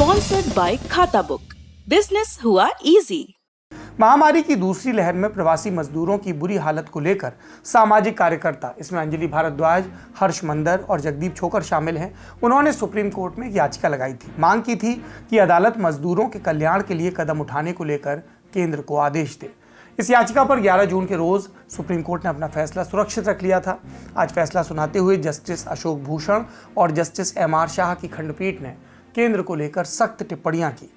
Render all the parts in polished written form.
Sponsored by खाता book. Business हुआ easy. महामारी की दूसरी लहर में प्रवासी मजदूरों की बुरी हालत को लेकर सामाजिक कार्यकर्ता, इसमें अंजलि भारद्वाज, हर्ष मंदर और जगदीप छोकर शामिल हैं, उन्होंने सुप्रीम कोर्ट में एक याचिका लगाई थी। मांग की थी कि अदालत मजदूरों के कल्याण के लिए कदम उठाने को लेकर केंद्र को आदेश दे। इस याचिका पर 11 जून के रोज सुप्रीम कोर्ट ने अपना फैसला सुरक्षित रख लिया था। आज फैसला सुनाते हुए जस्टिस अशोक भूषण और जस्टिस MR शाह की खंडपीठ ने केंद्र को लेकर सख्त टिप्पणियां की।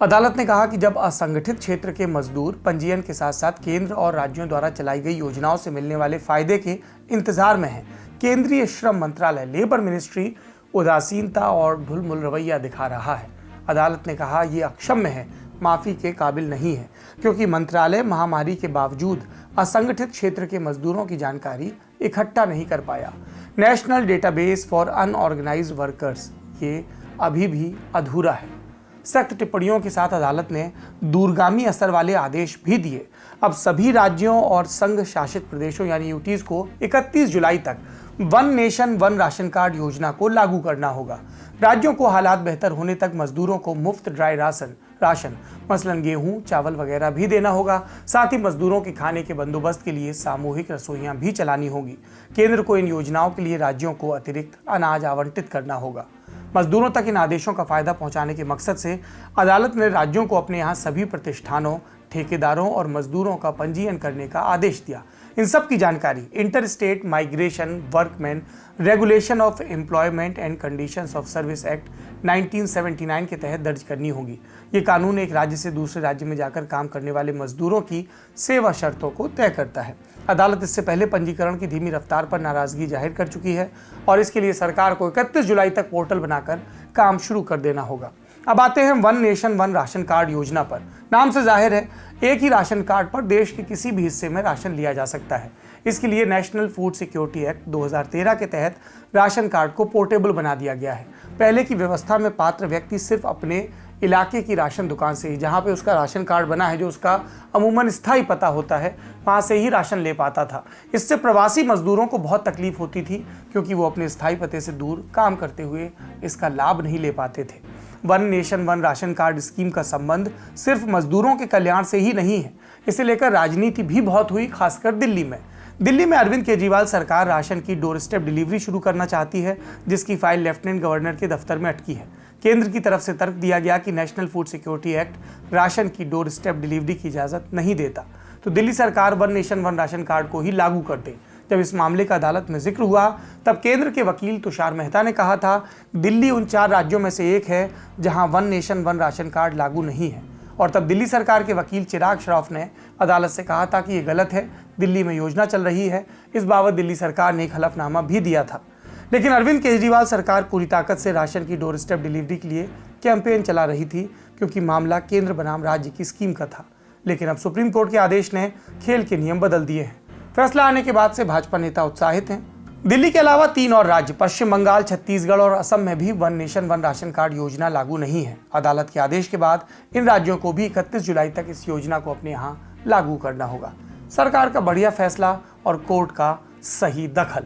अदालत ने कहा कि जब असंगठित क्षेत्र के मजदूर पंजीयन के साथ साथ केंद्र और राज्यों द्वारा चलाई गई योजनाओं से मिलने वाले फायदे के इंतजार में हैं, केंद्रीय श्रम मंत्रालय लेबर मिनिस्ट्री उदासीनता और ढुलमुल रवैया दिखा रहा है। अदालत ने कहा ये अक्षम्य है, माफी के काबिल नहीं है, क्योंकि मंत्रालय महामारी के बावजूद असंगठित क्षेत्र के मजदूरों की जानकारी इकट्ठा नहीं कर पाया। National database for unorganised workers ये अभी भी अधूरा है। सख्त टिप्पणियों के साथ अदालत ने दूरगामी असर वाले आदेश भी दिए। अब सभी राज्यों और संघ शासित प्रदेशों यानी यूटीज को 31 जुलाई तक one nation one ration card योजना को लागू करना होगा। राज्यों को हालात बेहतर होने तक मजदूरों को मुफ्त ड्राई राशन मसलन गेहूं, चावल वगैरह भी देना होगा। साथ ही मजदूरों के खाने के बंदोबस्त के लिए सामूहिक रसोइयां भी चलानी होगी। केंद्र को इन योजनाओं के लिए राज्यों को अतिरिक्त अनाज आवंटित करना होगा। मजदूरों तक इन आदेशों का फायदा पहुंचाने के मकसद से अदालत ने राज्यों को अपने यहाँ सभी प्रतिष्ठानों, ठेकेदारों और मजदूरों का पंजीयन करने का आदेश दिया। इन सब की जानकारी inter state migration workman regulation of employment and conditions of service act 1979 के तहत दर्ज करनी होगी। ये कानून एक राज्य से दूसरे राज्य में जाकर काम करने वाले मजदूरों की सेवा शर्तों को तय करता है। अदालत इससे पहले पंजीकरण की धीमी रफ्तार पर नाराजगी जाहिर कर चुकी है और इसके लिए सरकार को 31 जुलाई तक पोर्टल बनाकर काम शुरू कर देना होगा। अब आते हैं one nation one ration card योजना पर। नाम से जाहिर है, एक ही राशन कार्ड पर देश के किसी भी हिस्से में राशन लिया जा सकता है। इसके लिए नेशनल फूड सिक्योरिटी एक्ट 2013 के तहत राशन कार्ड को पोर्टेबल बना दिया गया है। पहले की व्यवस्था में पात्र व्यक्ति सिर्फ अपने इलाके की राशन दुकान से ही, जहाँ पे उसका राशन कार्ड बना है, जो उसका अमूमन स्थायी पता होता है, वहाँ से ही राशन ले पाता था। इससे प्रवासी मजदूरों को बहुत तकलीफ होती थी, क्योंकि वो अपने स्थायी पते से दूर काम करते हुए इसका लाभ नहीं ले पाते थे। One nation one ration card scheme का संबंध सिर्फ मजदूरों के कल्याण से ही नहीं है। इसे लेकर राजनीति भी बहुत हुई, खासकर दिल्ली में अरविंद केजरीवाल सरकार राशन की डोर स्टेप डिलीवरी शुरू करना चाहती है, जिसकी फाइल लेफ्टिनेंट गवर्नर के दफ्तर में अटकी है। केंद्र की तरफ से तर्क दिया गया कि national food security act ration की डोर स्टेप डिलीवरी की इजाजत नहीं देता, तो दिल्ली सरकार one nation one ration card को ही लागू कर दे। जब इस मामले का अदालत में जिक्र हुआ, तब केंद्र के वकील तुषार मेहता ने कहा था, दिल्ली उन 4 राज्यों में से एक है जहां one nation one ration card लागू नहीं है। और तब दिल्ली सरकार के वकील चिराग श्रॉफ ने अदालत से कहा था कि ये गलत है, दिल्ली में योजना चल रही है। इस बाबत दिल्ली सरकार ने एक हलफनामा भी दिया था। लेकिन अरविंद केजरीवाल सरकार पूरी ताकत से राशन की डोर स्टेप डिलीवरी के लिए कैंपेन चला रही थी, क्योंकि मामला केंद्र बनाम राज्य की स्कीम का था। लेकिन अब सुप्रीम कोर्ट के आदेश ने खेल के नियम बदल दिए हैं। फैसला आने के बाद से भाजपा नेता उत्साहित हैं। दिल्ली के अलावा 3 और राज्य पश्चिम बंगाल, छत्तीसगढ़ और असम में भी one nation one ration card योजना लागू नहीं है। अदालत के आदेश के बाद इन राज्यों को भी 31 जुलाई तक इस योजना को अपने यहाँ लागू करना होगा। सरकार का बढ़िया फैसला और कोर्ट का सही दखल।